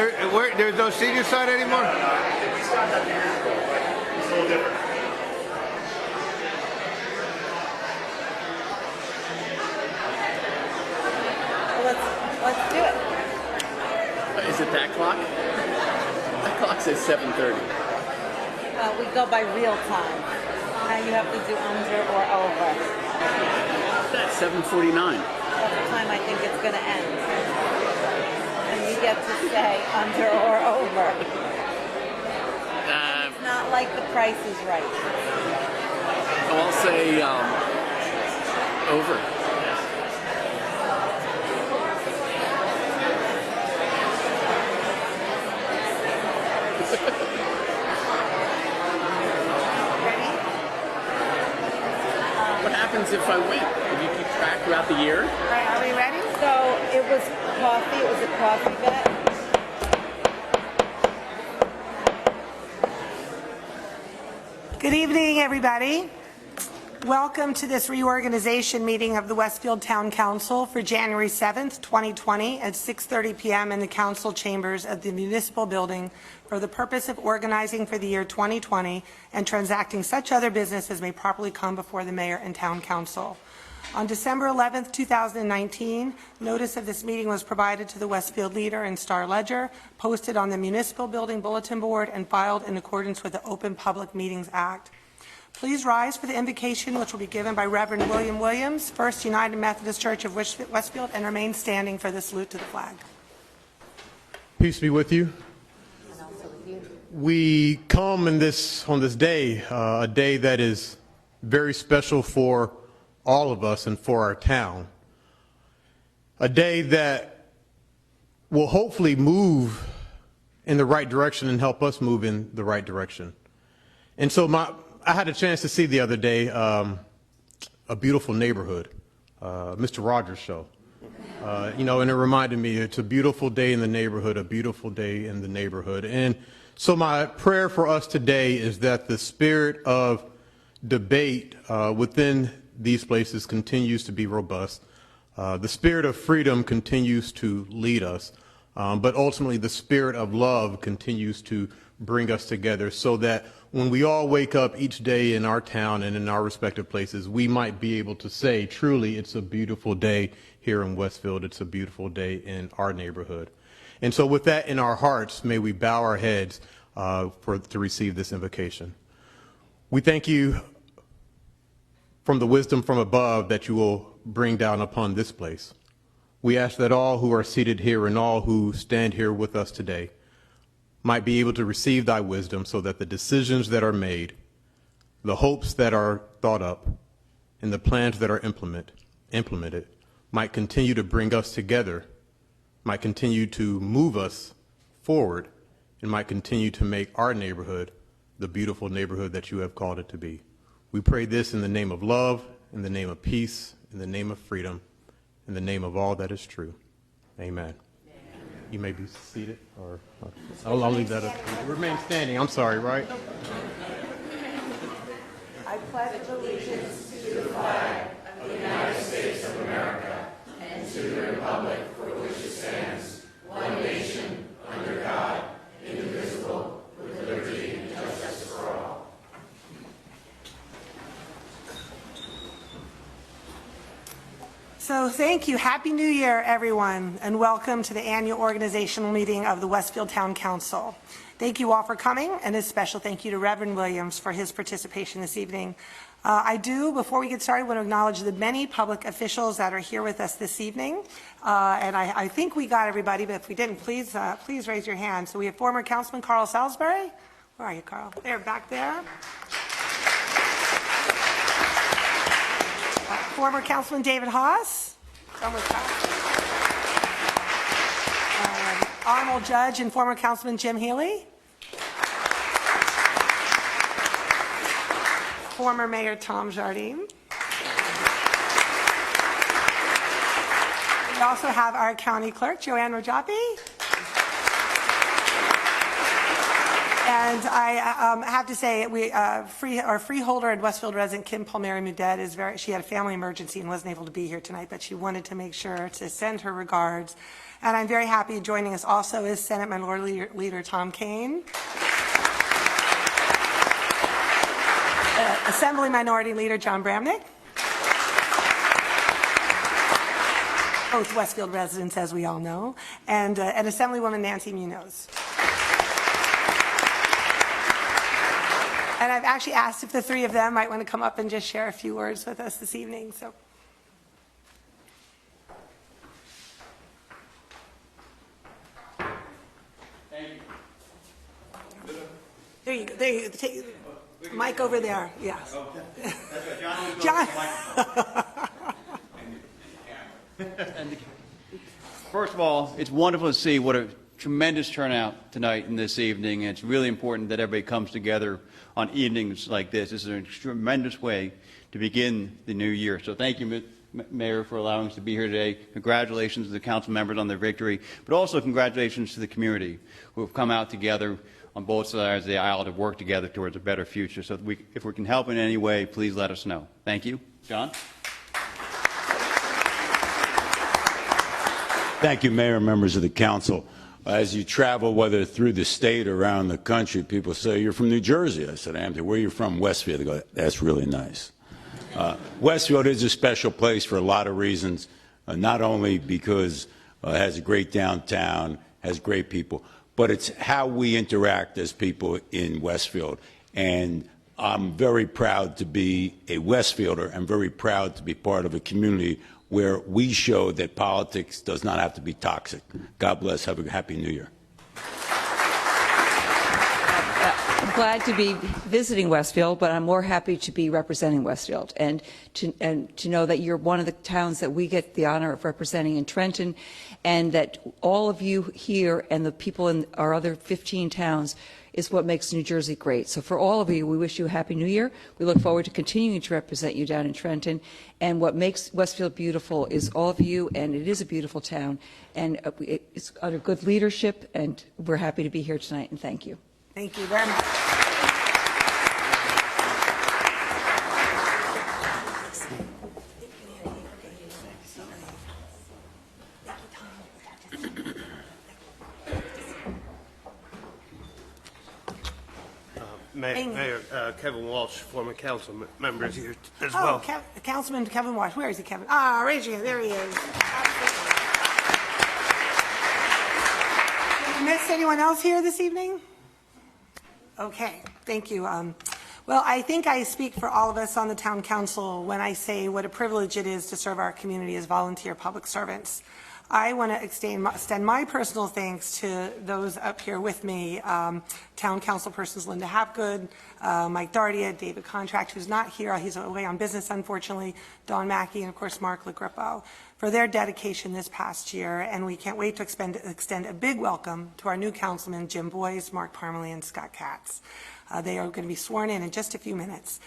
There's no senior side anymore? It's a little different. Let's do it. Is it that clock? That clock says 7:30. We go by real time. Now you have to do under or over. That's 7:49. That's the time I think it's going to end. And you get to say under or over. It's not like The Price is Right. I'll say over. What happens if I win? Will you keep track throughout the year? All right, are we ready? So it was coffee. It was a coffee bet. Good evening, everybody. Welcome to this reorganization meeting of the Westfield Town Council for January 7th, 2020 at 6:30 p.m. in the council chambers of the municipal building for the purpose of organizing for the year 2020 and transacting such other business as may properly come before the mayor and town council. On December 11th, 2019, notice of this meeting was provided to the Westfield Leader and Star Ledger, posted on the municipal building bulletin board, and filed in accordance with the Open Public Meetings Act. Please rise for the invocation, which will be given by Reverend William Williams, First United Methodist Church of Westfield, and remain standing for the salute to the flag. Peace be with you. We come on this day, a day that is very special for all of us and for our town. A day that will hopefully move in the right direction and help us move in the right direction. And so I had a chance to see the other day a beautiful neighborhood, Mr. Rogers' show. And it reminded me it's a beautiful day in the neighborhood, a beautiful day in the neighborhood. And so my prayer for us today is that the spirit of debate within these places continues to be robust. The spirit of freedom continues to lead us, but ultimately the spirit of love continues to bring us together so that when we all wake up each day in our town and in our respective places, we might be able to say, truly, it's a beautiful day here in Westfield. It's a beautiful day in our neighborhood. And so with that in our hearts, may we bow our heads to receive this invocation. We thank you from the wisdom from above that you will bring down upon this place. We ask that all who are seated here and all who stand here with us today might be able to receive thy wisdom so that the decisions that are made, the hopes that are thought up, and the plans that are implemented might continue to bring us together, might continue to move us forward, and might continue to make our neighborhood the beautiful neighborhood that you have called it to be. We pray this in the name of love, in the name of peace, in the name of freedom, in the name of all that is true. Amen. You may be seated, or I'll leave that up. Remain standing. I'm sorry, right? I pledge allegiance to the flag of the United States of America and to the republic for which it stands, one nation, under God, indivisible, with liberty and justice for all. So thank you. Happy New Year, everyone, and welcome to the annual organizational meeting of the Westfield Town Council. Thank you all for coming, and a special thank you to Reverend Williams for his participation this evening. Before we get started, want to acknowledge the many public officials that are here with us this evening. And I think we got everybody, but if we didn't, please raise your hand. So we have former Councilman Carl Salisbury. Where are you, Carl? There, back there. Former Councilman David Haas. Honorable Judge and former Councilman Jim Healy. Former Mayor Tom Jardine. We also have our County Clerk, Joanne Rajapi. And I have to say, our freeholder and Westfield resident, Kim Palmieri Mudet, she had a family emergency and wasn't able to be here tonight, but she wanted to make sure to send her regards. And I'm very happy joining us also is Senate Minority Leader Tom Kane, Assembly Minority Leader John Bramnick, both Westfield residents, as we all know, and Assemblywoman Nancy Munoz. And I've actually asked if the three of them might want to come up and just share a few words with us this evening. So, Thank you. there you go. There you go. Take the mic over there. Yes. John. First of all, it's wonderful to see what a tremendous turnout tonight and this evening. And it's really important that everybody comes together on evenings like this. This is a tremendous way to begin the new year. So thank you, Mayor, for allowing us to be here today. Congratulations to the council members on their victory, but also congratulations to the community who have come out together on both sides of the aisle to work together towards a better future. So if we can help in any way, please let us know. Thank you. John? Thank you, Mayor and members of the council. As you travel, whether through the state or around the country, people say, "You're from New Jersey." I said, "I am." Where are you from? Westfield. They go, "That's really nice." Westfield is a special place for a lot of reasons, not only because it has a great downtown, has great people, but it's how we interact as people in Westfield. And I'm very proud to be a Westfielder. I'm very proud to be part of a community where we show that politics does not have to be toxic. God bless. Have a happy New Year. I'm glad to be visiting Westfield, but I'm more happy to be representing Westfield and to know that you're one of the towns that we get the honor of representing in Trenton, and that all of you here and the people in our other 15 towns is what makes New Jersey great. So for all of you, we wish you a Happy New Year. We look forward to continuing to represent you down in Trenton. And what makes Westfield beautiful is all of you, and it is a beautiful town. And it's under good leadership, and we're happy to be here tonight, and thank you. Thank you very much. Mayor, Kevin Walsh, former council member, is here as Oh, well. Councilman Kevin Walsh. Where is he, Kevin? Ah, raise your hand. There he is. Did we miss anyone else here this evening? Okay, thank you. Well, I think I speak for all of us on the town council when I say what a privilege it is to serve our community as volunteer public servants. I want to extend my personal thanks to those up here with me, town council persons Linda Hapgood, Mike Dardia, David Contract, who's not here, he's away on business unfortunately, Don Mackey, and of course Mark LaGrippo, for their dedication this past year. And we can't wait to extend a big welcome to our new councilmen, Jim Boyce, Mark Parmalee, and Scott Katz. They are going to be sworn in just a few minutes.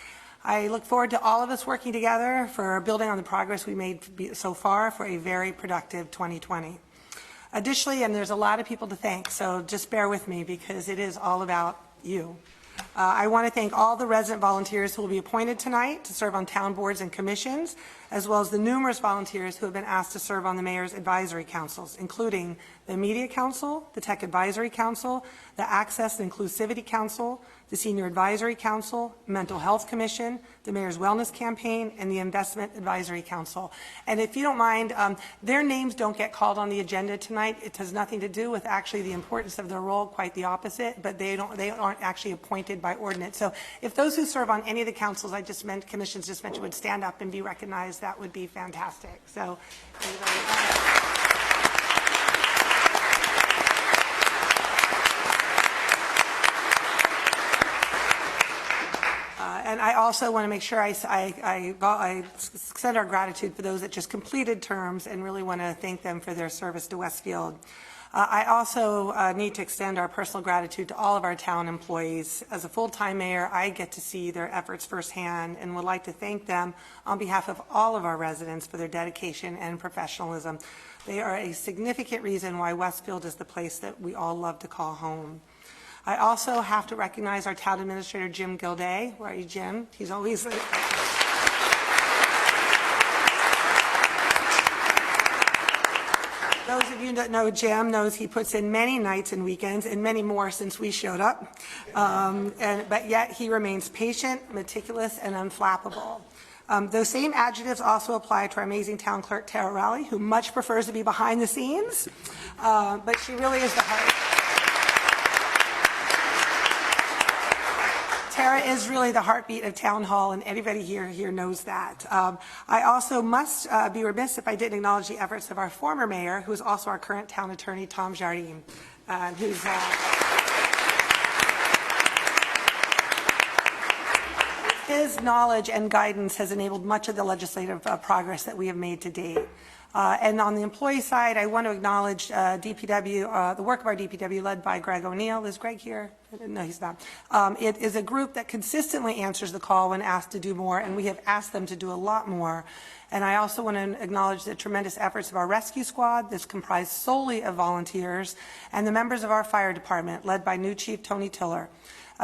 I look forward to all of us working together for building on the progress we made so far for a very productive 2020. Additionally, and there's a lot of people to thank, so just bear with me because it is all about you. I want to thank all the resident volunteers who will be appointed tonight to serve on town boards and commissions, as well as the numerous volunteers who have been asked to serve on the mayor's advisory councils, including the Media Council, the Tech Advisory Council, the Access and Inclusivity Council, the Senior Advisory Council, Mental Health Commission, the Mayor's Wellness Campaign, and the Investment Advisory Council. And if you don't mind, their names don't get called on the agenda tonight. It has nothing to do with actually the importance of their role, quite the opposite, but they aren't actually appointed by ordinance. So if those who serve on any of the councils commissions just mentioned would stand up and be recognized, that would be fantastic. So and I also want to make sure I extend our gratitude for those that just completed terms and really want to thank them for their service to Westfield. I also need to extend our personal gratitude to all of our town employees. As a full-time mayor, I get to see their efforts firsthand and would like to thank them on behalf of all of our residents for their dedication and professionalism. They are a significant reason why Westfield is the place that we all love to call home. I also have to recognize our town administrator, Jim Gilday. Where are you, Jim? He's always... Those of you that know Jim knows he puts in many nights and weekends and many more since we showed up. But yet he remains patient, meticulous, and unflappable. Those same adjectives also apply to our amazing town clerk, Tara Rowley, who much prefers to be behind the scenes, but she really is the heart. Tara is really the heartbeat of Town Hall, and anybody here knows that. I also must be remiss if I didn't acknowledge the efforts of our former mayor, who is also our current town attorney, Tom Jardine, who's... His knowledge and guidance has enabled much of the legislative progress that we have made to date. And on the employee side, I want to acknowledge DPW, the work of our DPW led by Greg O'Neill. Is Greg here? No, he's not. It is a group that consistently answers the call when asked to do more, and we have asked them to do a lot more. And I also want to acknowledge the tremendous efforts of our rescue squad, that's comprised solely of volunteers, and the members of our fire department, led by new Chief Tony Tiller.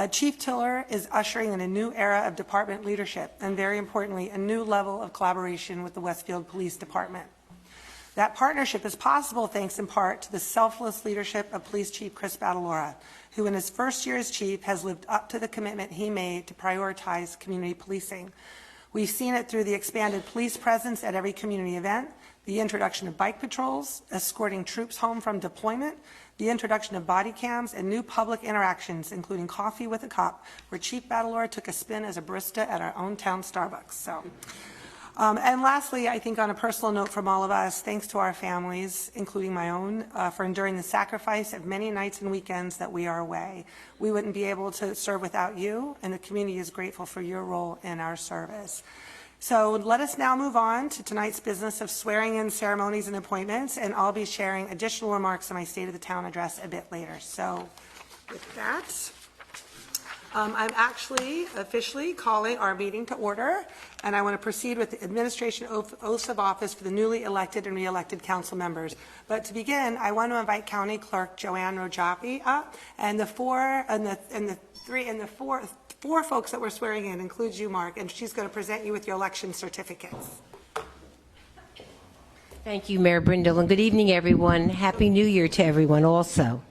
Chief Tiller is ushering in a new era of department leadership, and very importantly, a new level of collaboration with the Westfield Police Department. That partnership is possible thanks in part to the selfless leadership of Police Chief Chris Battalora, who in his first year as chief has lived up to the commitment he made to prioritize community policing. We've seen it through the expanded police presence at every community event, the introduction of bike patrols, escorting troops home from deployment, the introduction of body cams, and new public interactions, including coffee with a cop, where Chief Battalora took a spin as a barista at our own town Starbucks. And lastly, I think on a personal note from all of us, thanks to our families, including my own, for enduring the sacrifice of many nights and weekends that we are away. We wouldn't be able to serve without you, and the community is grateful for your role in our service. So let us now move on to tonight's business of swearing in ceremonies and appointments, and I'll be sharing additional remarks in my State of the Town address a bit later. So with that, I'm actually officially calling our meeting to order, and I want to proceed with the administration oaths of office for the newly elected and re-elected council members. But to begin, I want to invite County Clerk Joanne Rojapi up, and the four folks that we're swearing in includes you, Mark, and she's going to present you with your election certificates. Thank you, Mayor Brindle, and good evening, everyone. Happy New Year to everyone also.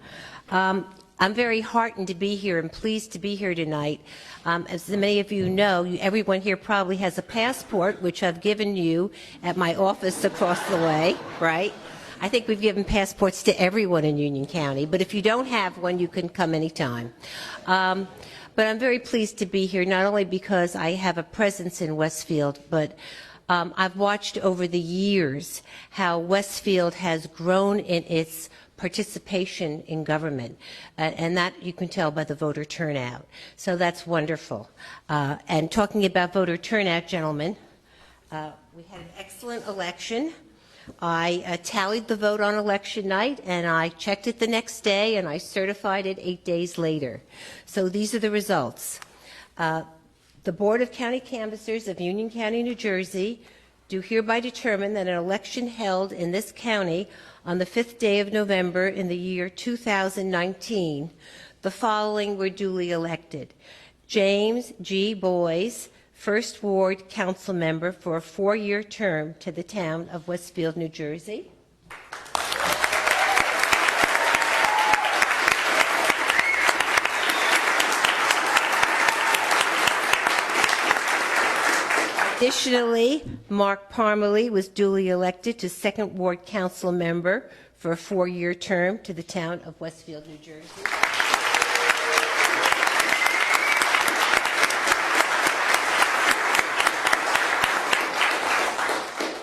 I'm very heartened to be here and pleased to be here tonight. As many of you know, everyone here probably has a passport, which I've given you at my office across the way, right? I think we've given passports to everyone in Union County, but if you don't have one, you can come anytime. But I'm very pleased to be here, not only because I have a presence in Westfield, but I've watched over the years how Westfield has grown in its participation in government, and that you can tell by the voter turnout. So that's wonderful. And talking about voter turnout, gentlemen, we had an excellent election. I tallied the vote on election night, and I checked it the next day, and I certified it 8 days later. So these are the results. The Board of County Canvassers of Union County, New Jersey, do hereby determine that an election held in this county on the 5th day of November in the year 2019, the following were duly elected. James G. Boyes, 1st Ward Council Member for a 4-year term to the town of Westfield, New Jersey. Additionally, Mark Parmalee was duly elected to 2nd Ward Council Member for a 4-year term to the town of Westfield, New Jersey.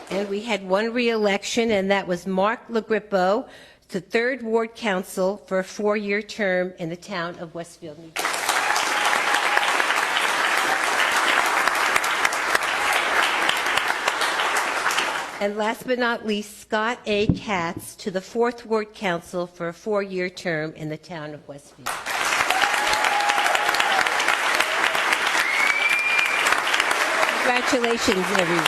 And we had one re-election, and that was Mark LaGrippo to 3rd Ward Council for a 4-year term in the town of Westfield, New Jersey. And last but not least, Scott A. Katz to the 4th Ward Council for a 4-year term in the town of Westfield. Congratulations, everyone.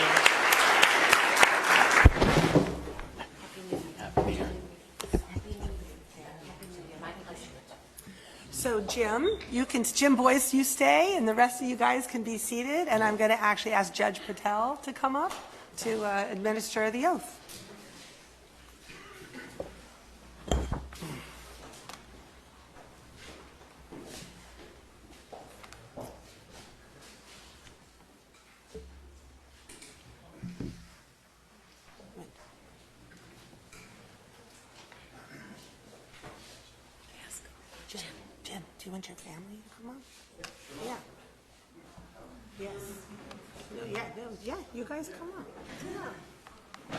So Jim Boyce, you stay, and the rest of you guys can be seated, and I'm going to actually ask Judge Patel to come up to administer the oath. Jim, do you want your family to come up? Yeah. Yes. Yeah, you guys come up. Yeah.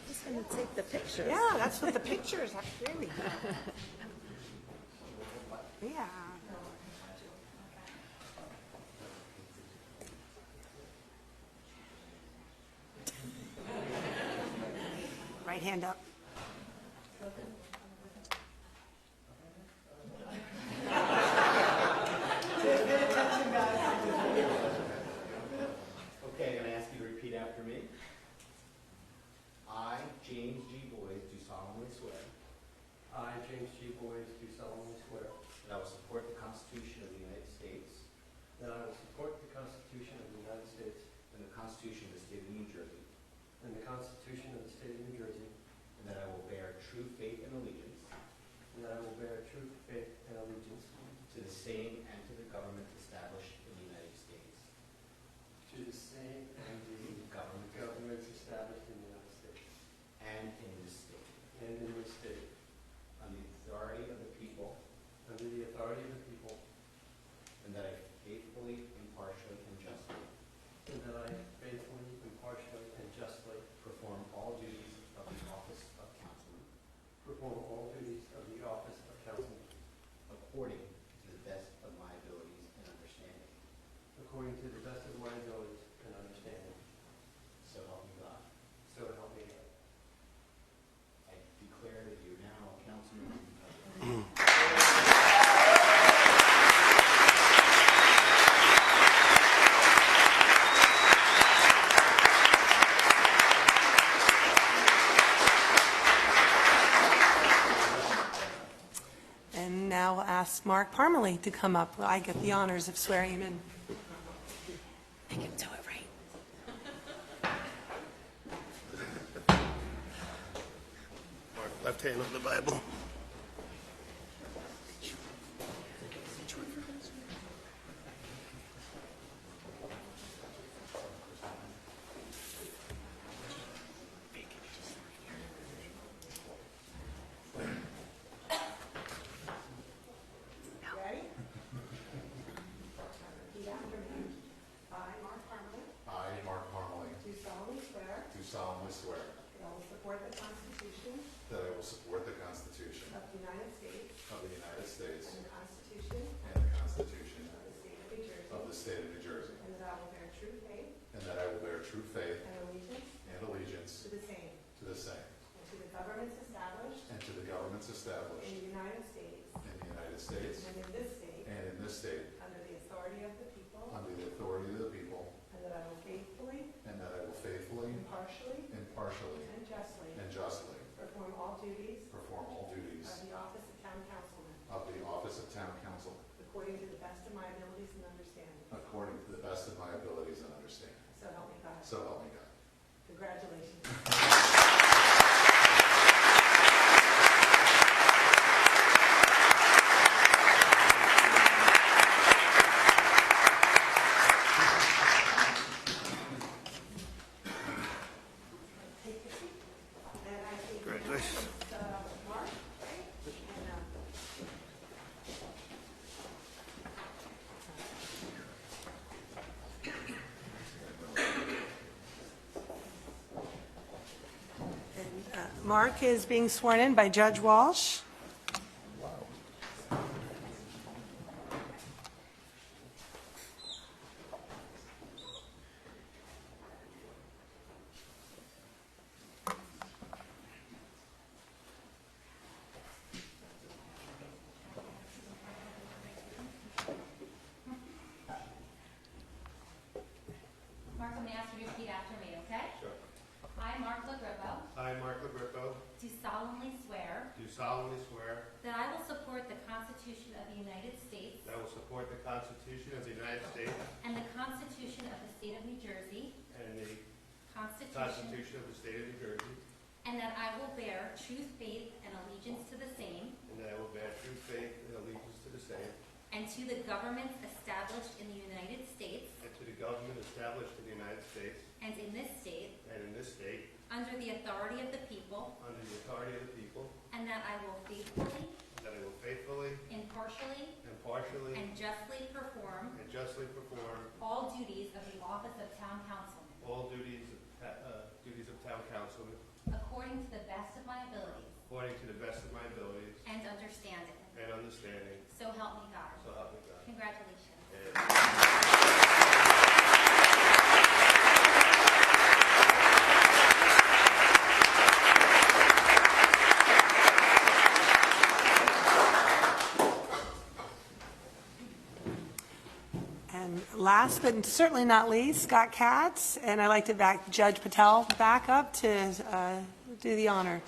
Just going to take the pictures. Yeah, that's what the pictures are, really. Yeah. Right hand up. Okay, I'm going to ask you to repeat after me. I, James G. Boyd, do solemnly swear I, James G. Boyd, do solemnly swear that I will support the Constitution of the United States that I will support the Constitution of the United States and the Constitution of the State of New Jersey, and the Constitution of the State of New Jersey, and that I will bear true faith and allegiance and that I will bear true faith and allegiance to the same and to the government established in the United States to the same and the governments established in the United States and in this state, and in this state, under the authority of the people, under the authority of the people, and that I faithfully, impartially, and justly and that I faithfully, impartially, and justly perform all duties of the office of councilman perform all duties of the office of councilman according to the best of my abilities and understanding. according to the best of my abilities and understanding. So help me God. So help me God. I declare that you are now a councilman. And now I'll ask Mark Parmalee to come up. I get the honors of swearing him in. Make him do it right. Mark, left hand on the Bible. Ready? Repeat after me. I, Mark Parmalee, I, Mark Parmalee, do solemnly swear do solemnly swear that I will support the Constitution that I will support the Constitution of the United States of the United States and the Constitution and the Constitution of the State of New Jersey, of the State of New Jersey, and that I will bear true faith and that I will bear true faith and allegiance and allegiance to the same to the same and to the governments established and to the governments in established the United States in the United States and in this state and in this state under the authority of the people, under the authority of the people, and that I will faithfully, and that I will faithfully, impartially, impartially, and justly perform all duties of the office of town councilman of the office of town council according to the best of my abilities and understanding. according to the best of my abilities and understanding. So help me God. So help me God. Congratulations. Take your seat. And I think Congratulations. Mark, right? And, Mark is being sworn in by Judge Walsh. Mark, I'm going to ask you to repeat after me, okay? Sure. I, Mark LaGrippo, I, Mark LaGrippo, do solemnly swear do solemnly swear that I will support the Constitution of the United States that I will support the Constitution of the United States and the Constitution of the State of New Jersey, and the Constitution, Constitution of the State of New Jersey, and that I will bear true faith and allegiance to the same and that I will bear true faith and allegiance to the same and to the governments established in the United States and to the government established in the United States and in this state and in this state under the authority of the people, under the authority of the people, and that I will faithfully, that I will faithfully, impartially, impartially, and justly perform justly perform all duties of the office of town councilman all duties of town councilman according to the best of my abilities according to the best of my abilities and understanding. and understanding. So help me God. So help me God. Congratulations. And And last but certainly not least, Scott Katz, and I'd like to back Judge Patel back up to do the honor.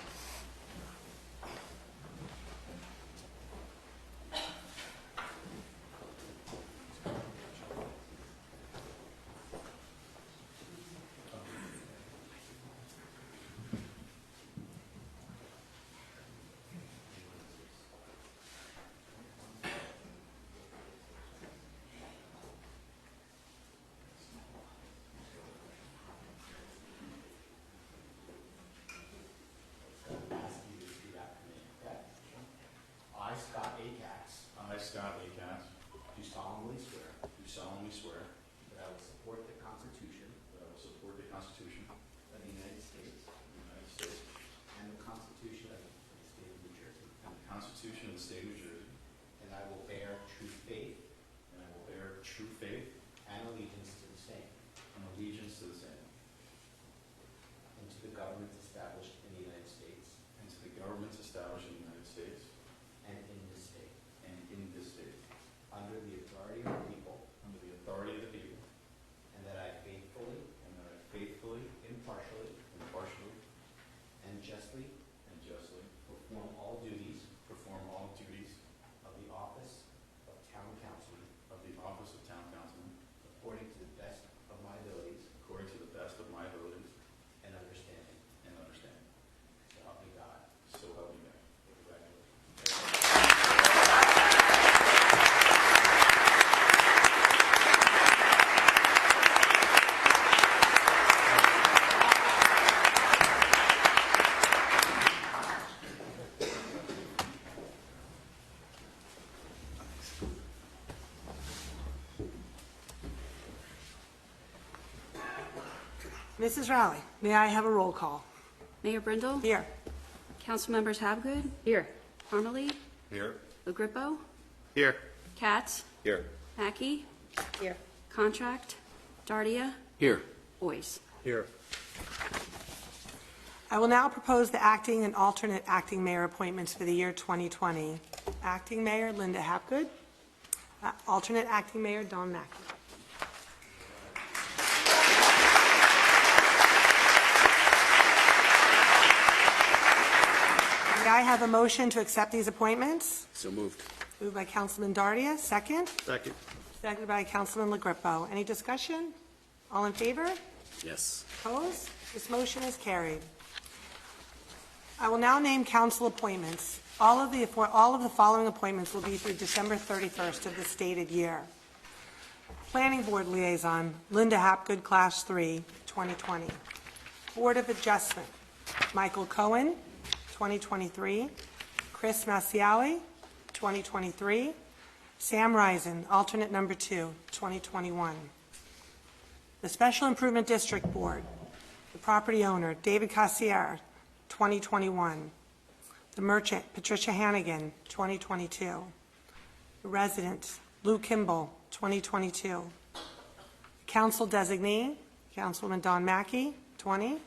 I, Scott A. Katz, I, Scott A. Katz, do solemnly swear do solemnly swear that I will support the Constitution that I will support the Constitution of the United States of the United States and the Constitution of the State of New Jersey, and the Constitution of the State of New Jersey, and I will bear true faith and I will bear true faith and allegiance to the same and allegiance to the same, and to the governments established in the United States and to the governments established in the United States and in this state, and in this state, under the authority of the people, under the authority of the people, and that I faithfully, and that I faithfully, impartially, impartially, and justly and justly perform all duties perform all duties of the office of town councilman of the office of town councilman according to the best of my abilities according to the best of my abilities and understanding. and understanding. So help me God. So help me God. Congratulations. Mrs. Rowley, may I have a roll call? Mayor Brindle? Here. Council members Habgood? Here. Parmalee? Here. LaGrippo? Here. Katz? Here. Mackey? Here. Contract? Dardia? Here. Boyce? Here. I will now propose the acting and alternate acting mayor appointments for the year 2020. Acting Mayor Linda Hapgood. Alternate acting mayor Don Mackey. May I have a motion to accept these appointments? So moved. Moved by Councilman Dardia, second. Second. Seconded by Councilman LaGrippo. Any discussion? All in favor? Yes. Opposed? This motion is carried. I will now name council appointments. All of the following appointments will be through December 31st of the stated year. Planning Board Liaison, Linda Hapgood, Class 3, 2020. Board of Adjustment, Michael Cohen, 2023. Chris Masiali, 2023. Sam Risen, alternate number 2, 2021. The Special Improvement District Board, the property owner, David Cassier, 2021. The merchant, Patricia Hannigan, 2022. The resident, Lou Kimball, 2022. Council designee, Councilwoman Don Mackey, 20.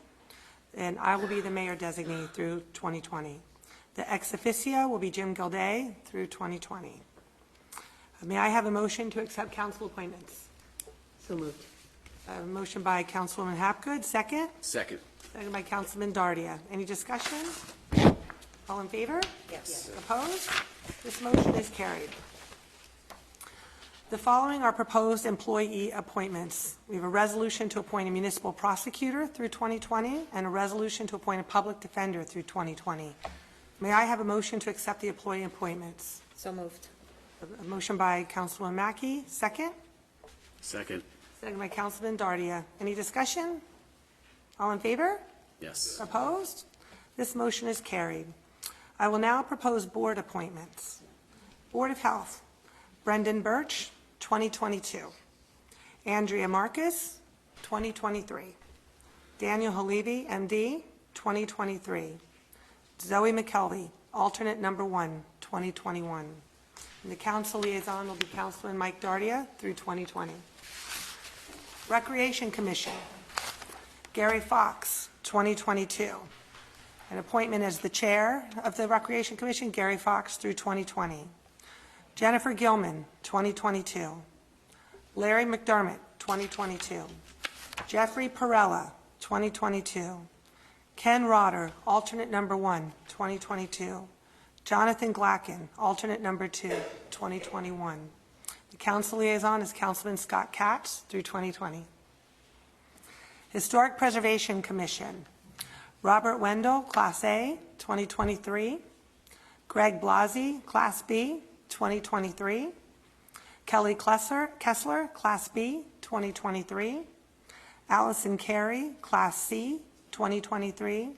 And I will be the mayor designee through 2020. The ex officio will be Jim Gilday through 2020. May I have a motion to accept council appointments? So moved. I have a motion by Councilwoman Hapgood, second. Second. Second by Councilman Dardia. Any discussion? All in favor? Yes. Opposed? This motion is carried. The following are proposed employee appointments. We have a resolution to appoint a municipal prosecutor through 2020 and a resolution to appoint a public defender through 2020. May I have a motion to accept the employee appointments? So moved. A motion by Councilwoman Mackey, second. Second. Second by Councilman Dardia. Any discussion? All in favor? Yes. Opposed? This motion is carried. I will now propose board appointments. Board of Health, Brendan Birch, 2022. Andrea Marcus, 2023. Daniel Halevi, MD, 2023. Zoe McKelvey, alternate number 1, 2021. And the council liaison will be Councilman Mike Dardia through 2020. Recreation Commission, Gary Fox, 2022. An appointment as the chair of the Recreation Commission, Gary Fox through 2020. Jennifer Gilman, 2022. Larry McDermott, 2022. Jeffrey Perella, 2022. Ken Rotter, alternate number 1, 2022. Jonathan Glacken, alternate number 2, 2021. The council liaison is Councilman Scott Katz through 2020. Historic Preservation Commission, Robert Wendell, Class A, 2023. Greg Blasi, Class B, 2023. Kelly Kessler, Class B, 2023. Allison Carey, Class C, 2023.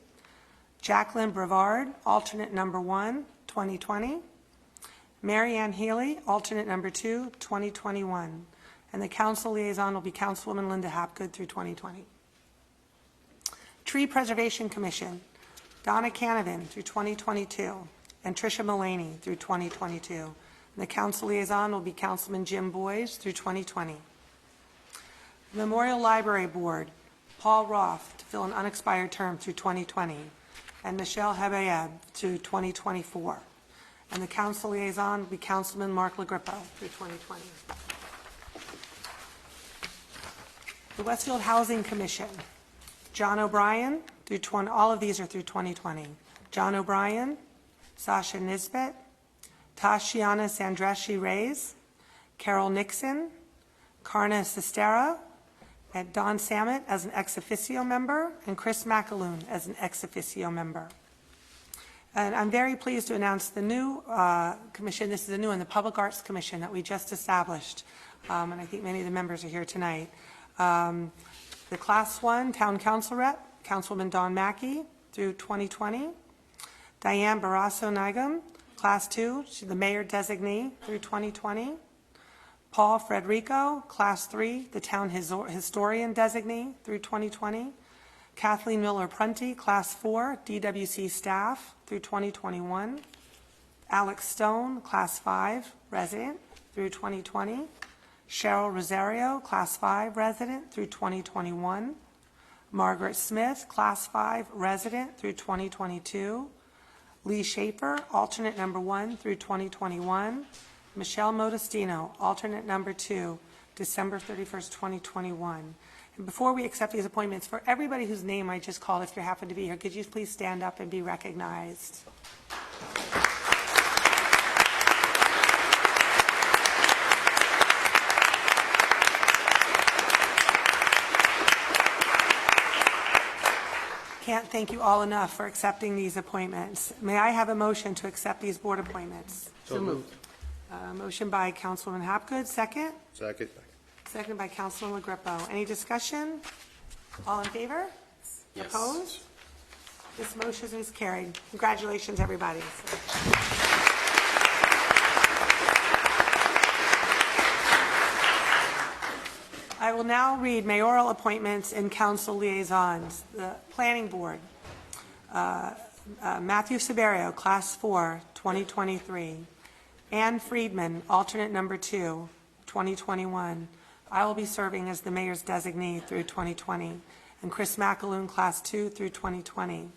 Jacqueline Brevard, alternate number 1, 2020. Mary Ann Healy, alternate number 2, 2021. And the council liaison will be Councilwoman Linda Hapgood through 2020. Tree Preservation Commission, Donna Canavan through 2022, and Tricia Mullaney through 2022. And the council liaison will be Councilman Jim Boyes through 2020. Memorial Library Board, Paul Roth to fill an unexpired term through 2020, and Michelle Hebayeb to 2024. And the council liaison will be Councilman Mark LaGrippo through 2020. The Westfield Housing Commission, John O'Brien, all of these are through 2020. John O'Brien, Sasha Nisbet, Tashiana Sandreshi Reyes, Carol Nixon, Karna Sestera, and Don Samet as an ex officio member, and Chris McAloon as an ex officio member. And I'm very pleased to announce the new commission. This is a new one, the Public Arts Commission that we just established, and I think many of the members are here tonight. The Class 1 Town Council Rep, Councilwoman Dawn Mackey through 2020. Diane Barrasso-Nigam, Class 2, she's the Mayor Designee through 2020. Paul Frederico, Class 3, the Town Historian Designee through 2020. Kathleen Miller-Prunty, Class 4, DWC Staff through 2021. Alex Stone, Class 5, Resident through 2020. Cheryl Rosario, Class 5, Resident through 2021. Margaret Smith, Class 5, Resident through 2022. Lee Schaefer, alternate number 1 through 2021. Michelle Modestino, alternate number 2, December 31st, 2021. And before we accept these appointments, for everybody whose name I just called, if you happen to be here, could you please stand up and be recognized? Can't thank you all enough for accepting these appointments. May I have a motion to accept these board appointments? So moved. Motion by Councilwoman Hapgood, second. Second. Second by Councilman LaGrippo. Any discussion? All in favor? Yes. Opposed? This motion is carried. Congratulations, everybody. I will now read mayoral appointments and council liaisons. The Planning Board, Matthew Siberio, Class 4, 2023. Ann Friedman, alternate number 2, 2021. I will be serving as the mayor's designee through 2020. And Chris McAloon, Class 2 through 2020.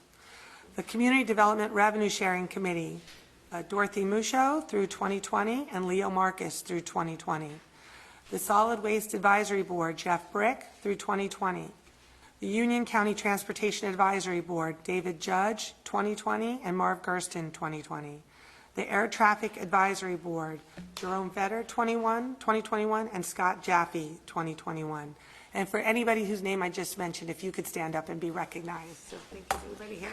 The Community Development Revenue Sharing Committee, Dorothy Musho through 2020 and Leo Marcus through 2020. The Solid Waste Advisory Board, Jeff Brick through 2020. The Union County Transportation Advisory Board, David Judge, 2020, and Marv Gersten, 2020. The Air Traffic Advisory Board, Jerome Vetter, 2021, and Scott Jaffe, 2021. And for anybody whose name I just mentioned, if you could stand up and be recognized. So thank you, everybody here.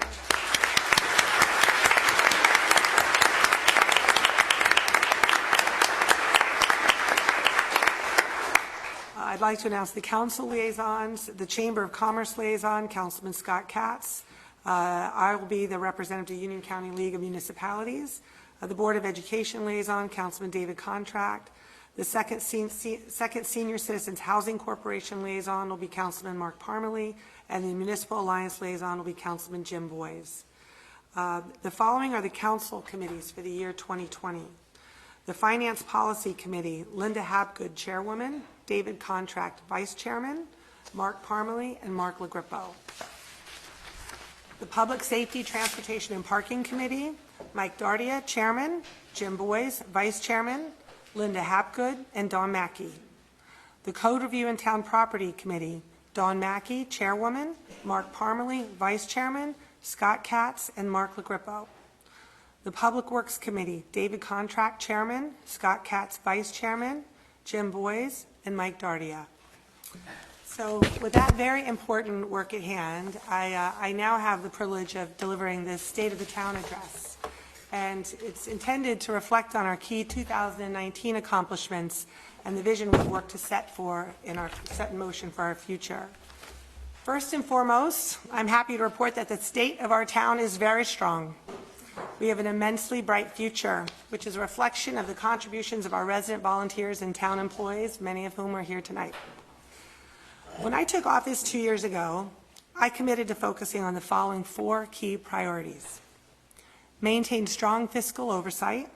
I'd like to announce the council liaisons, the Chamber of Commerce liaison, Councilman Scott Katz. I will be the representative of Union County League of Municipalities. The Board of Education liaison, Councilman David Contract. The second Senior Citizens Housing Corporation liaison will be Councilman Mark Parmalee, and the Municipal Alliance liaison will be Councilman Jim Boyes. The following are the council committees for the year 2020. The Finance Policy Committee, Linda Hapgood, Chairwoman, David Contract, Vice Chairman, Mark Parmalee, and Mark LaGrippo. The Public Safety, Transportation, and Parking Committee, Mike Dardia, Chairman, Jim Boyes, Vice Chairman, Linda Hapgood, and Dawn Mackey. The Code Review and Town Property Committee, Dawn Mackey, Chairwoman, Mark Parmalee, Vice Chairman, Scott Katz, and Mark LaGrippo. The Public Works Committee, David Contract, Chairman, Scott Katz, Vice Chairman, Jim Boyes, and Mike Dardia. So with that very important work at hand, I now have the privilege of delivering this State of the Town address. And it's intended to reflect on our key 2019 accomplishments and the vision we've worked to set in motion for our future. First and foremost, I'm happy to report that the state of our town is very strong. We have an immensely bright future, which is a reflection of the contributions of our resident volunteers and town employees, many of whom are here tonight. When I took office 2 years ago, I committed to focusing on the following 4 key priorities: maintain strong fiscal oversight,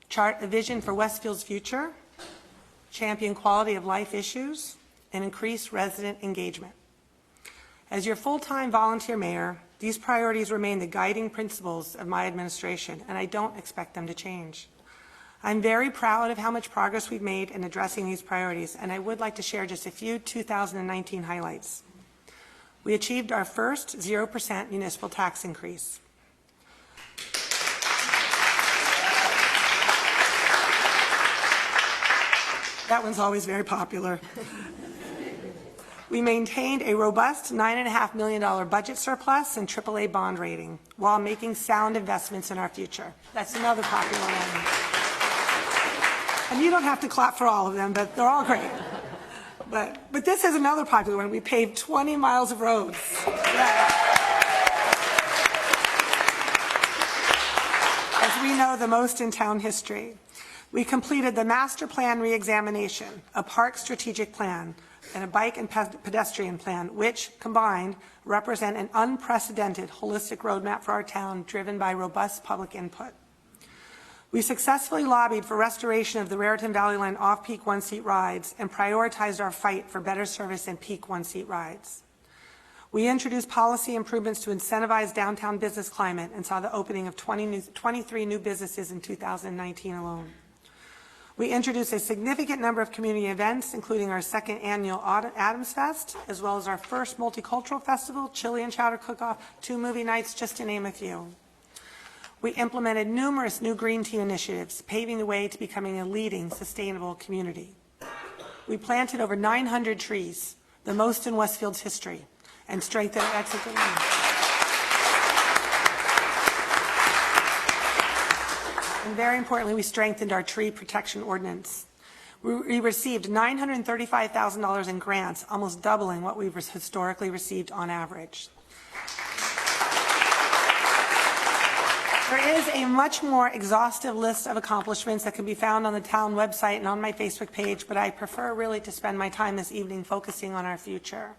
chart a vision for Westfield's future, champion quality of life issues, and increase resident engagement. As your full-time volunteer mayor, these priorities remain the guiding principles of my administration, and I don't expect them to change. I'm very proud of how much progress we've made in addressing these priorities, and I would like to share just a few 2019 highlights. We achieved our first 0% municipal tax increase. That one's always very popular. We maintained a robust $9.5 million budget surplus and AAA bond rating while making sound investments in our future. That's another popular one. And you don't have to clap for all of them, but they're all great. But this is another popular one. We paved 20 miles of roads. Yeah. As we know, the most in town history. We completed the master plan reexamination, a park strategic plan, and a bike and pedestrian plan, which combined represent an unprecedented holistic roadmap for our town driven by robust public input. We successfully lobbied for restoration of the Raritan Valley Line off-peak one-seat rides and prioritized our fight for better service and peak one-seat rides. We introduced policy improvements to incentivize downtown business climate and saw the opening of 23 new businesses in 2019 alone. We introduced a significant number of community events, including our second annual Adams Fest, as well as our first multicultural festival, chili and chowder cook-off, 2 movie nights, just to name a few. We implemented numerous new green team initiatives, paving the way to becoming a leading sustainable community. We planted over 900 trees, the most in Westfield's history, and strengthened our exit. And very importantly, we strengthened our tree protection ordinance. We received $935,000 in grants, almost doubling what we've historically received on average. There is a much more exhaustive list of accomplishments that can be found on the town website and on my Facebook page, but I prefer really to spend my time this evening focusing on our future.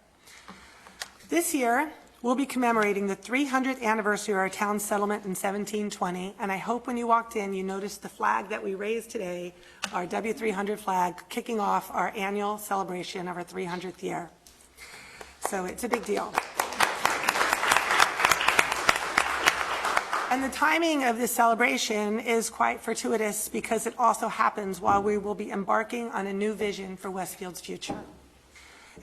This year, we'll be commemorating the 300th anniversary of our town settlement in 1720, and I hope when you walked in you noticed the flag that we raised today, our W300 flag, kicking off our annual celebration of our 300th year. So it's a big deal. And the timing of this celebration is quite fortuitous because it also happens while we will be embarking on a new vision for Westfield's future.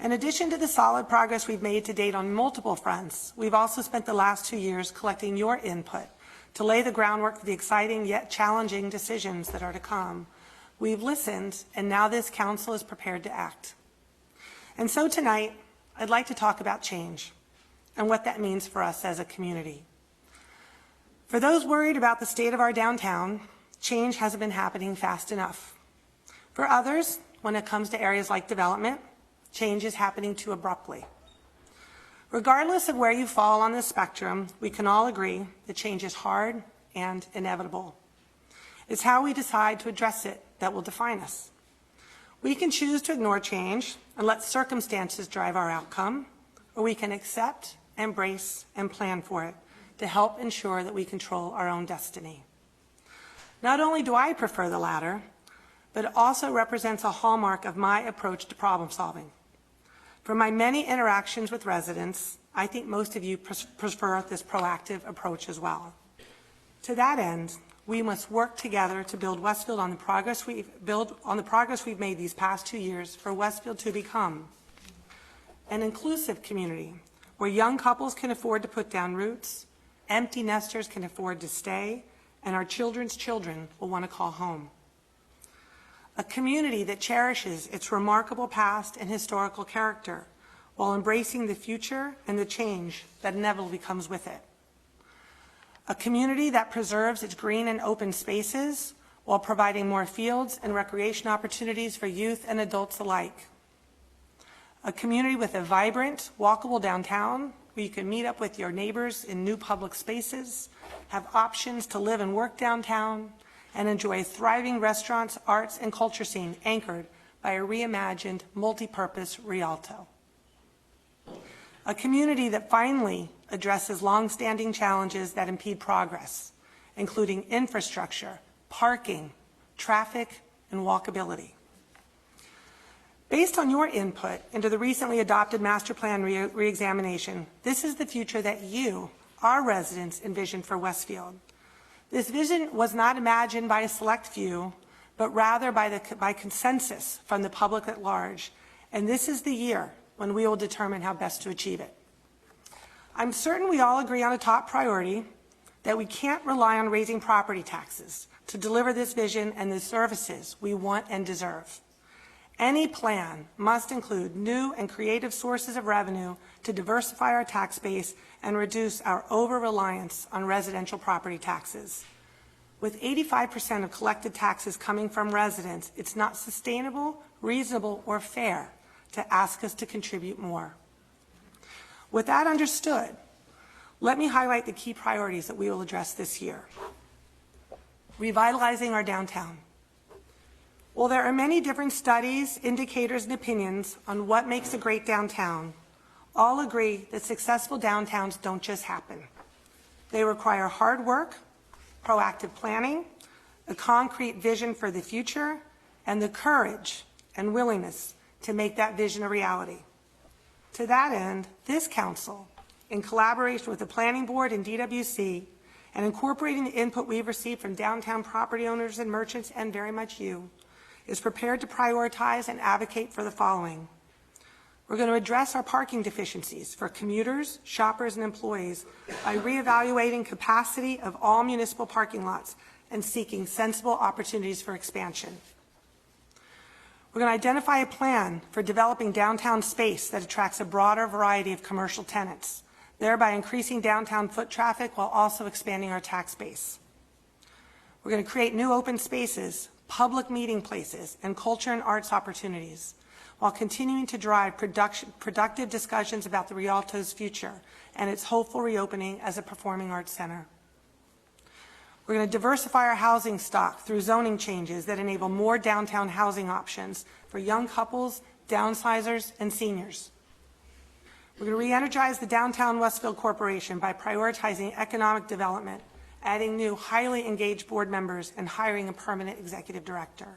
In addition to the solid progress we've made to date on multiple fronts, we've also spent the last 2 years collecting your input to lay the groundwork for the exciting yet challenging decisions that are to come. We've listened, and now this council is prepared to act. And so tonight, I'd like to talk about change and what that means for us as a community. For those worried about the state of our downtown, change hasn't been happening fast enough. For others, when it comes to areas like development, change is happening too abruptly. Regardless of where you fall on this spectrum, we can all agree that change is hard and inevitable. It's how we decide to address it that will define us. We can choose to ignore change and let circumstances drive our outcome, or we can accept, embrace, and plan for it to help ensure that we control our own destiny. Not only do I prefer the latter, but it also represents a hallmark of my approach to problem solving. From my many interactions with residents, I think most of you prefer this proactive approach as well. To that end, we must work together to build Westfield on the progress we've made these past 2 years for Westfield to become an inclusive community where young couples can afford to put down roots, empty nesters can afford to stay, and our children's children will want to call home. A community that cherishes its remarkable past and historical character while embracing the future and the change that inevitably comes with it. A community that preserves its green and open spaces while providing more fields and recreation opportunities for youth and adults alike. A community with a vibrant, walkable downtown where you can meet up with your neighbors in new public spaces, have options to live and work downtown, and enjoy a thriving restaurants, arts, and culture scene anchored by a reimagined, multi-purpose Rialto. A community that finally addresses long-standing challenges that impede progress, including infrastructure, parking, traffic, and walkability. Based on your input into the recently adopted master plan reexamination, this is the future that you, our residents, envisioned for Westfield. This vision was not imagined by a select few, but rather by consensus from the public at large, and this is the year when we will determine how best to achieve it. I'm certain we all agree on a top priority, that we can't rely on raising property taxes to deliver this vision and the services we want and deserve. Any plan must include new and creative sources of revenue to diversify our tax base and reduce our over-reliance on residential property taxes. With 85% of collected taxes coming from residents, it's not sustainable, reasonable, or fair to ask us to contribute more. With that understood, let me highlight the key priorities that we will address this year. Revitalizing our downtown. While there are many different studies, indicators, and opinions on what makes a great downtown, all agree that successful downtowns don't just happen. They require hard work, proactive planning, a concrete vision for the future, and the courage and willingness to make that vision a reality. To that end, this council, in collaboration with the Planning Board and DWC, and incorporating the input we've received from downtown property owners and merchants, and very much you, is prepared to prioritize and advocate for the following. We're going to address our parking deficiencies for commuters, shoppers, and employees by reevaluating capacity of all municipal parking lots and seeking sensible opportunities for expansion. We're going to identify a plan for developing downtown space that attracts a broader variety of commercial tenants, thereby increasing downtown foot traffic while also expanding our tax base. We're going to create new open spaces, public meeting places, and culture and arts opportunities, while continuing to drive productive discussions about the Rialto's future and its hopeful reopening as a performing arts center. We're going to diversify our housing stock through zoning changes that enable more downtown housing options for young couples, downsizers, and seniors. We're going to re-energize the Downtown Westfield Corporation by prioritizing economic development, adding new highly engaged board members, and hiring a permanent executive director.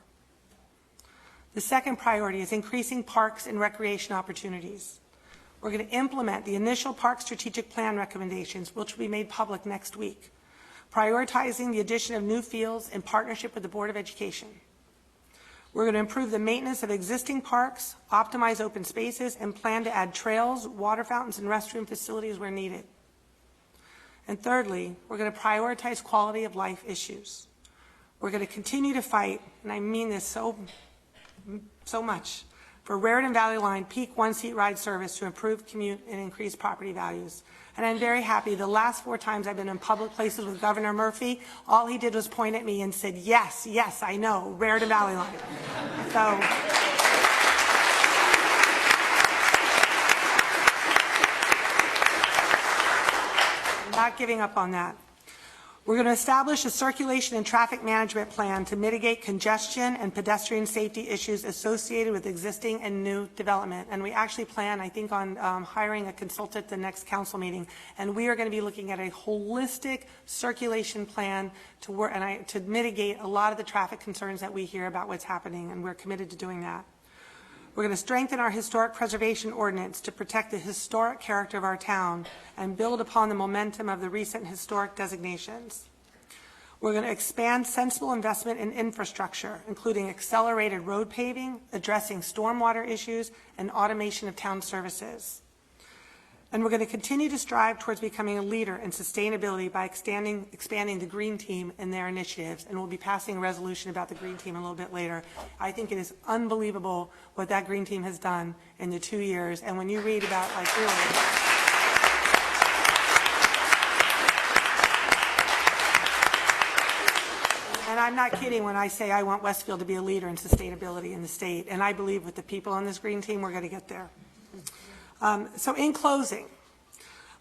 The second priority is increasing parks and recreation opportunities. We're going to implement the initial park strategic plan recommendations, which will be made public next week, prioritizing the addition of new fields in partnership with the Board of Education. We're going to improve the maintenance of existing parks, optimize open spaces, and plan to add trails, water fountains, and restroom facilities where needed. And thirdly, we're going to prioritize quality of life issues. We're going to continue to fight, and I mean this so much, for Raritan Valley Line peak one-seat ride service to improve commute and increase property values. And I'm very happy. The last 4 times I've been in public places with Governor Murphy, all he did was point at me and said, yes, yes, I know, Raritan Valley Line. So, I'm not giving up on that. We're going to establish a circulation and traffic management plan to mitigate congestion and pedestrian safety issues associated with existing and new development. And we actually plan, I think, on hiring a consultant at the next council meeting. And we are going to be looking at a holistic circulation plan to work to mitigate a lot of the traffic concerns that we hear about what's happening, and we're committed to doing that. We're going to strengthen our historic preservation ordinance to protect the historic character of our town and build upon the momentum of the recent historic designations. We're going to expand sensible investment in infrastructure, including accelerated road paving, addressing stormwater issues, and automation of town services. And we're going to continue to strive towards becoming a leader in sustainability by expanding the Green Team and their initiatives. And we'll be passing a resolution about the Green Team a little bit later. I think it is unbelievable what that Green Team has done in the 2 years. And when you read about, like, really, and I'm not kidding when I say I want Westfield to be a leader in sustainability in the state. And I believe with the people on this Green Team, we're going to get there. So in closing,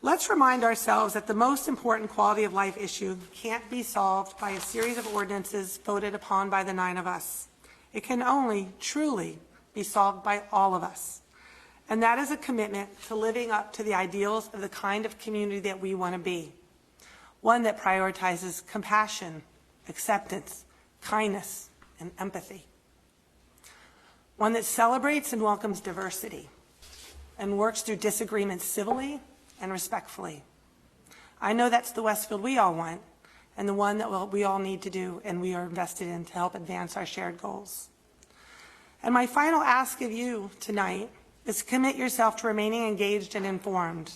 let's remind ourselves that the most important quality of life issue can't be solved by a series of ordinances voted upon by the 9 of us. It can only truly be solved by all of us. And that is a commitment to living up to the ideals of the kind of community that we want to be. One that prioritizes compassion, acceptance, kindness, and empathy. One that celebrates and welcomes diversity and works through disagreements civilly and respectfully. I know that's the Westfield we all want, and the one that we all need to do and we are invested in to help advance our shared goals. And my final ask of you tonight is to commit yourself to remaining engaged and informed.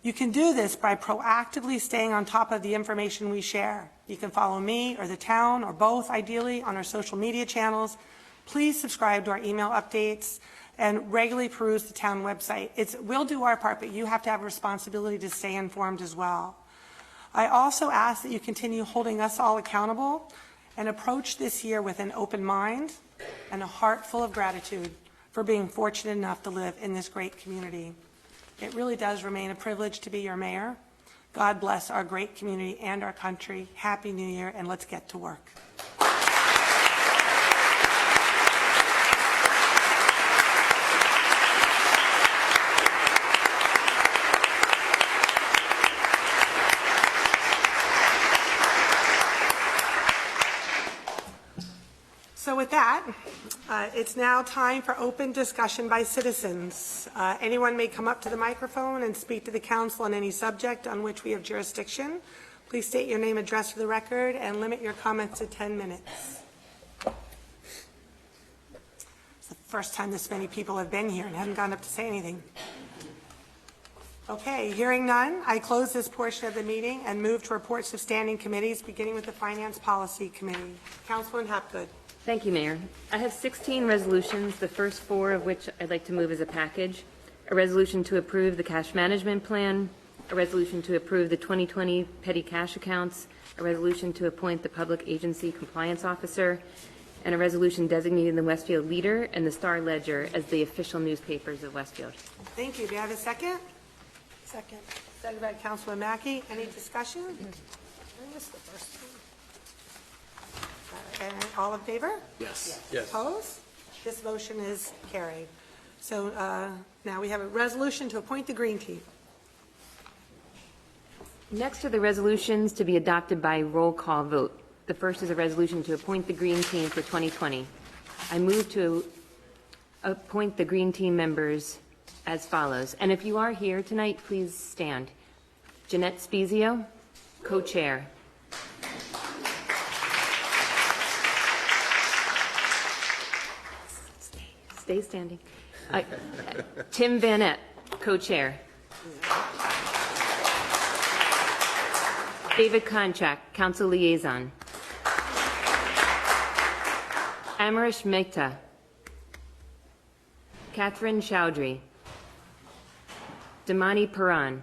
You can do this by proactively staying on top of the information we share. You can follow me or the town or both, ideally, on our social media channels. Please subscribe to our email updates and regularly peruse the town website. We'll do our part, but you have to have a responsibility to stay informed as well. I also ask that you continue holding us all accountable and approach this year with an open mind and a heart full of gratitude for being fortunate enough to live in this great community. It really does remain a privilege to be your mayor. God bless our great community and our country. Happy New Year, and let's get to work. So with that, it's now time for open discussion by citizens. Anyone may come up to the microphone and speak to the council on any subject on which we have jurisdiction. Please state your name, address for the record, and limit your comments to 10 minutes. It's the first time this many people have been here and haven't gone up to say anything. Okay, hearing none, I close this portion of the meeting and move to reports of standing committees, beginning with the Finance Policy Committee. Councilman Hapgood. Thank you, Mayor. I have 16 resolutions, the first 4 of which I'd like to move as a package. A resolution to approve the cash management plan, a resolution to approve the 2020 petty cash accounts, a resolution to appoint the public agency compliance officer, and a resolution designating the Westfield Leader and the Star Ledger as the official newspapers of Westfield. Thank you. Do I have a second? Second. Second by Councilman Mackey. Any discussion? I missed the first one. And all in favor? Yes. Opposed? This motion is carried. So now we have a resolution to appoint the Green Team. Next are the resolutions to be adopted by roll call vote. The first is a resolution to appoint the Green Team for 2020. I move to appoint the Green Team members as follows. And if you are here tonight, please stand. Jeanette Spezio, co-chair. stay standing. Tim Vanette, co-chair. David Konchak, council liaison. Amarish Mehta. Catherine Chowdhury. Damani Paran.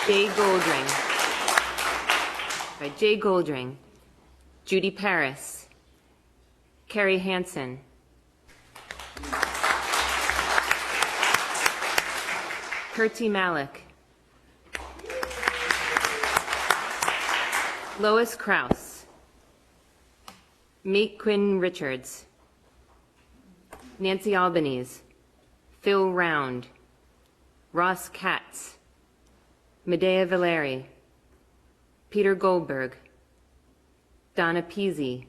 Jay Goldring. Judy Paris. Carrie Hansen. Kirti Malik. Lois Krause. Meet Quinn Richards. Nancy Albanese. Phil Round. Ross Katz. Medea Valeri. Peter Goldberg. Donna Peasy.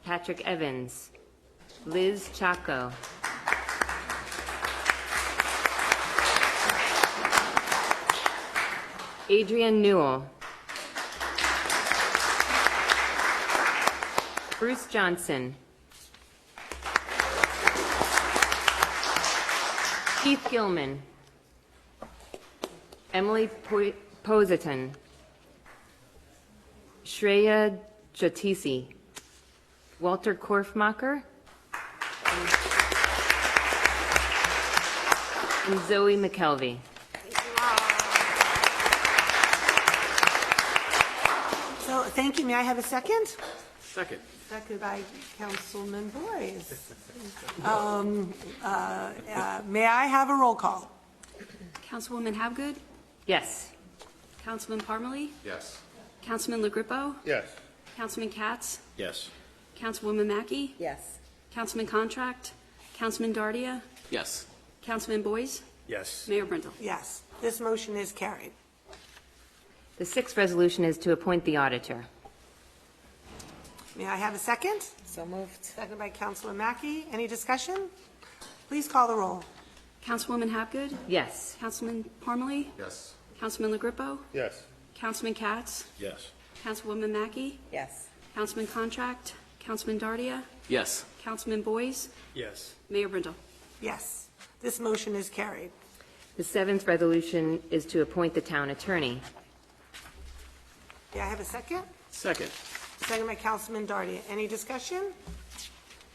Patrick Evans. Liz Chaco. Adrian Newell. Bruce Johnson. Keith Gilman. Emily Positon. Shreya Jatisi. Walter Korfmacher. And Zoe McKelvey. So, thank you. May I have a second? Second. Seconded by Councilman Boyce. May I have a roll call? Councilwoman Habgood, Yes. Councilman Parmalee, Yes. Councilman LaGrippo, Yes. Councilman Katz, Yes. Councilwoman Mackey, Yes. Councilman Contract, Councilman Dardia, Yes. Councilman Boyce, Yes. Mayor Brindle. Yes, this motion is carried. The sixth resolution is to appoint the auditor. May I have a second? So moved. Seconded by Councilman Mackey. Any discussion? Please call the roll. Councilwoman Habgood, Yes. Councilman Parmalee, Yes. Councilman LaGrippo, Yes. Councilman Katz, Yes. Councilwoman Mackey, Yes. Councilman Contract, Councilman Dardia, Yes. Councilman Boyce, Yes. Mayor Brindle. Yes, this motion is carried. The seventh resolution is to appoint the town attorney. May I have a second? Second. Seconded by Councilman Dardia. Any discussion?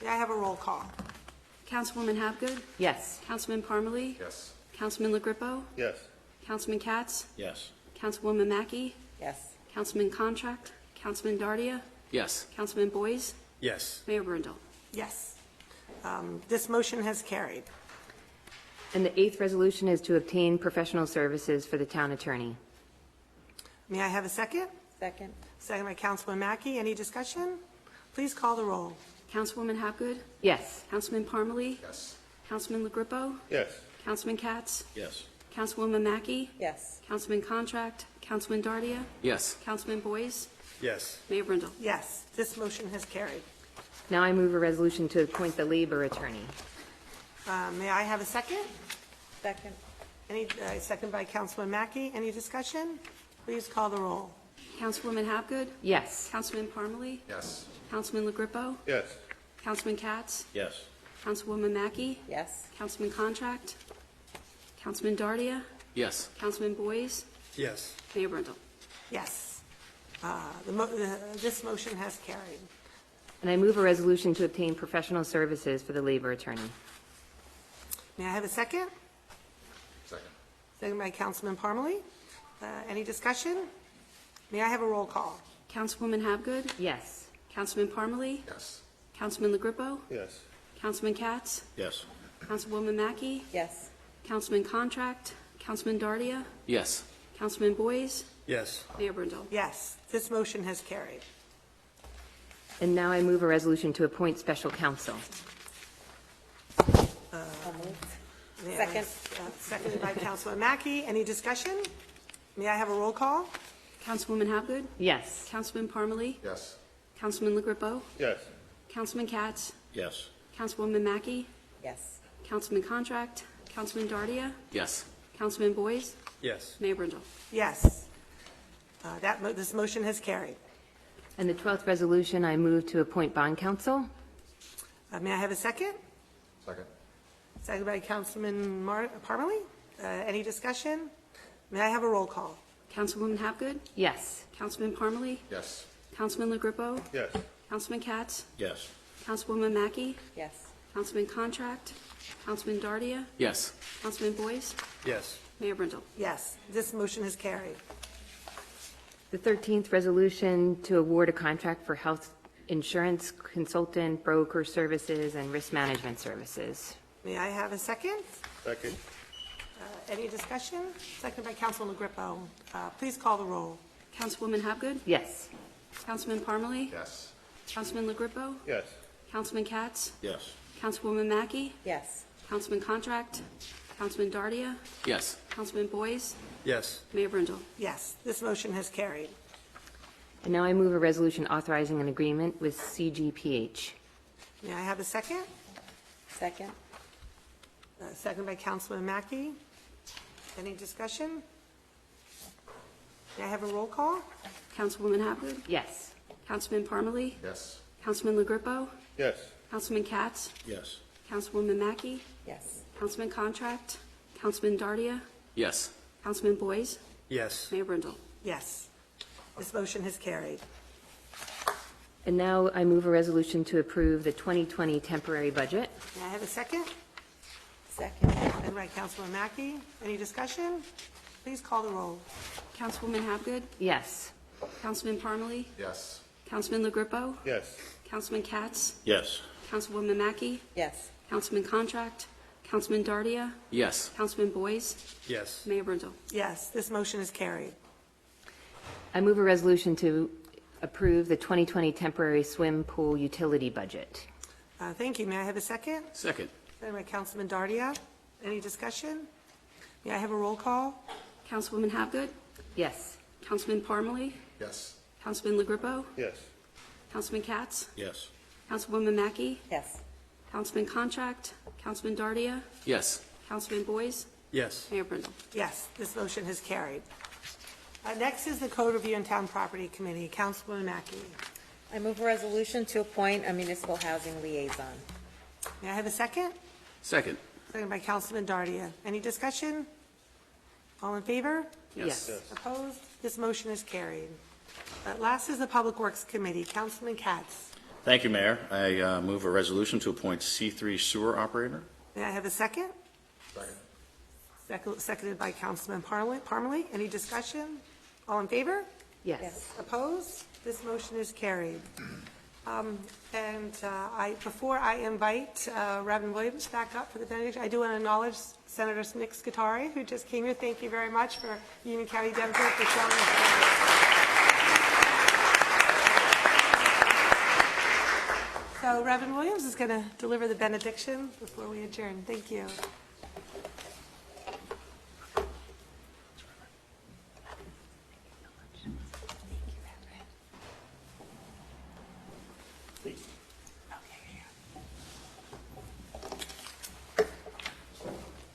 May I have a roll call? Councilwoman Habgood, Yes. Councilman Parmalee, Yes. Councilman LaGrippo, Yes. Councilman Katz, Yes. Councilwoman Mackey, Yes. Councilman Contract, Councilman Dardia, Yes. Councilman Boyce, Yes. Mayor Brindle. Yes. This motion has carried. And the eighth resolution is to obtain professional services for the town attorney. May I have a second? Second. Seconded by Councilman Mackey. Any discussion? Please call the roll. Councilwoman Habgood, Yes. Councilman Parmalee, Yes. Councilman LaGrippo, Yes. Councilman Katz, Yes. Councilwoman Mackey, Yes. Councilman Contract, Councilman Dardia, Yes. Councilman Boyce, Yes. Mayor Brindle. Yes, this motion has carried. Now I move a resolution to appoint the labor attorney. May I have a second? Second. Second by Councilman Mackey. Any discussion? Please call the roll. Councilwoman Habgood, Yes. Councilman Parmalee, Yes. Councilman LaGrippo, Yes. Councilman Katz, Yes. Councilwoman Mackey, Yes. Councilman Contract, Councilman Dardia, Yes. Councilman Boyce, Yes. Mayor Brindle. Yes. This motion has carried. And I move a resolution to obtain professional services for the labor attorney. May I have a second? Second. Second by Councilman Parmalee. Any discussion? May I have a roll call? Councilwoman Habgood, Yes. Councilman Parmalee, Yes. Councilman LaGrippo, Yes. Councilman Katz, Yes. Councilwoman Mackey, Yes. Councilman Contract, Councilman Dardia, Yes. Councilman Boyce, Yes. Mayor Brindle. Yes, this motion has carried. And now I move a resolution to appoint special counsel. Second. Seconded by Councilman Mackey. Any discussion? May I have a roll call? Councilwoman Habgood, Yes. Councilman Parmalee, Yes. Councilman LaGrippo, Yes. Councilman Katz, Yes. Councilwoman Mackey, Yes. Councilman Contract, Councilman Dardia, Yes. Councilman Boyce, Yes. Mayor Brindle. Yes. This motion has carried. And the 12th resolution, I move to appoint bond counsel. May I have a second? Second. Second by Councilman Parmalee. Any discussion? May I have a roll call? Councilwoman Hapgood? Yes. Councilman Parmalee? Yes. Councilman LaGrippo? Yes. Councilman Katz? Yes. Councilwoman Mackey? Yes. Councilman Contract? Councilman Dardia? Yes. Councilman Boyce? Yes. Mayor Brindle? Yes, this motion is carried. The 13th resolution to award a contract for health insurance consultant, broker services, and risk management services. May I have a second? Second. Any discussion? Second by Councilman LaGrippo. Please call the roll. Councilwoman Hapgood? Yes. Councilman Parmalee? Yes. Councilman LaGrippo? Yes. Councilman Katz? Yes. Councilwoman Mackey? Yes. Councilman Contract? Councilman Dardia? Yes. Councilman Boyce? Yes. Mayor Brindle? Yes, this motion has carried. And now I move a resolution authorizing an agreement with CGPH. May I have a second? Second? Second by Councilman Mackey. Any discussion? May I have a roll call? Councilwoman Hapgood? Yes. Councilman Parmalee? Yes. Councilman LaGrippo? Yes. Councilman Katz? Yes. Councilwoman Mackey? Yes. Councilman Contract? Councilman Dardia? Yes. Councilman Boyce? Yes. Mayor Brindle? Yes, this motion has carried. And now I move a resolution to approve the 2020 temporary budget. May I have a second? Second? Second by Councilman Mackey. Any discussion? Please call the roll. Councilwoman Hapgood? Yes. Councilman Parmalee? Yes. Councilman LaGrippo? Yes. Councilman Katz? Yes. Councilwoman Mackey? Yes. Councilman Contract? Councilman Dardia? Yes. Councilman Boyce? Yes. Mayor Brindle? Yes, this motion is carried. I move a resolution to approve the 2020 temporary swim pool utility budget. Thank you. May I have a second? Second. Second by Councilman Dardia. Any discussion? May I have a roll call? Councilwoman Hapgood? Yes. Councilman Parmalee? Yes. Councilman LaGrippo? Yes. Councilman Katz? Yes. Councilwoman Mackey? Yes. Councilman Contract? Councilman Dardia? Yes. Councilman Boyce? Yes. Mayor Brindle? Yes, this motion has carried. Next is the Code Review and Town Property Committee. Councilwoman Mackey. I move a resolution to appoint a municipal housing liaison. May I have a second? Second. Second by Councilman Dardia. Any discussion? All in favor? Yes. Opposed? This motion is carried. Last is the Public Works Committee. Councilman Katz. Thank you, Mayor. I move a resolution to appoint C3 sewer operator. May I have a second? Second. Seconded by Councilman Parmalee. Any discussion? All in favor? Yes. Opposed? This motion is carried. Before I invite Reverend Williams back up for the benediction, I do want to acknowledge Senator Nick Scutari, who just came here. Thank you very much for Union County Democrat for showing us. So Reverend Williams is going to deliver the benediction before we adjourn. Thank you.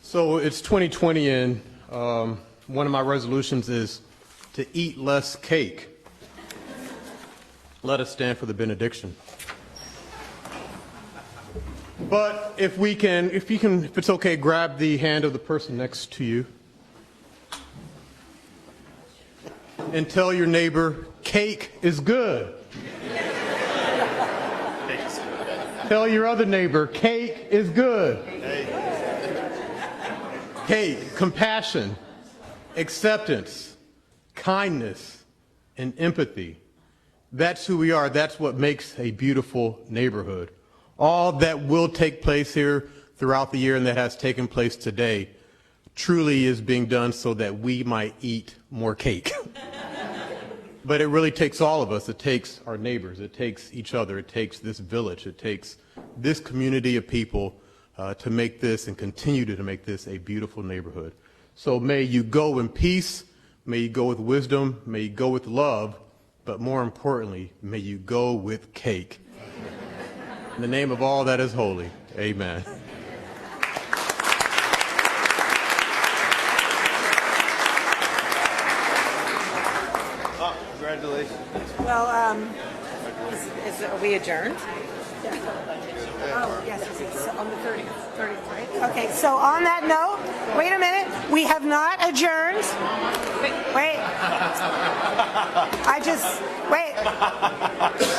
So it's 2020, and one of my resolutions is to eat less cake. Let us stand for the benediction. But if it's okay, grab the hand of the person next to you and tell your neighbor, cake is good. Tell your other neighbor, cake is good. Hate, compassion, acceptance, kindness, and empathy. That's who we are. That's what makes a beautiful neighborhood. All that will take place here throughout the year and that has taken place today truly is being done so that we might eat more cake. But it really takes all of us. It takes our neighbors. It takes each other. It takes this village. It takes this community of people to make this and continue to make this a beautiful neighborhood. So may you go in peace. May you go with wisdom. May you go with love. But more importantly, may you go with cake. In the name of all that is holy, amen. Congratulations. Well, Are we adjourned? Oh, yes, so on the 30th, right? Okay, so on that note, wait a minute, we have not adjourned. Wait. Wait.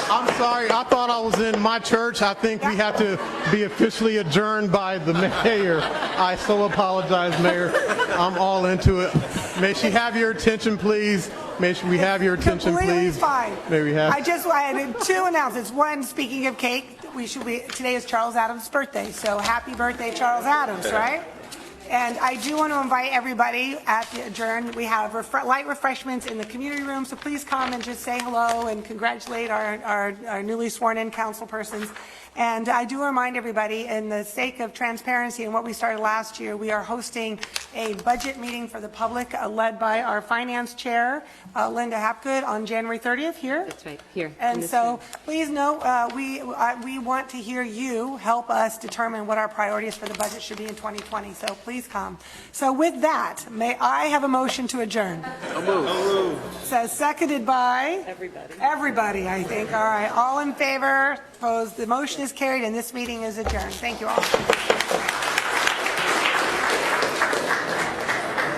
I'm sorry, I thought I was in my church. I think we have to be officially adjourned by the mayor. I so apologize, Mayor. I'm all into it. May she have your attention, please. May we have your attention, Completely please. fine. May we have? I had two announcements. One, speaking of cake, today is Charles Adams' birthday, so happy birthday, Charles Adams, right? And I do want to invite everybody at the adjourn. We have light refreshments in the community room, so please come and just say hello and congratulate our newly sworn-in council persons. And I do remind everybody, in the sake of transparency and what we started last year, we are hosting a budget meeting for the public led by our finance chair, Linda Hapgood, on January 30th here. That's right, here. And so please note, we want to hear you help us determine what our priorities for the budget should be in 2020. So please come. So with that, may I have a motion to adjourn? So seconded by? Everybody, I think. All right. All in favor? Opposed? The motion is carried and this meeting is adjourned. Thank you all.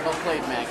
Well played, Mac.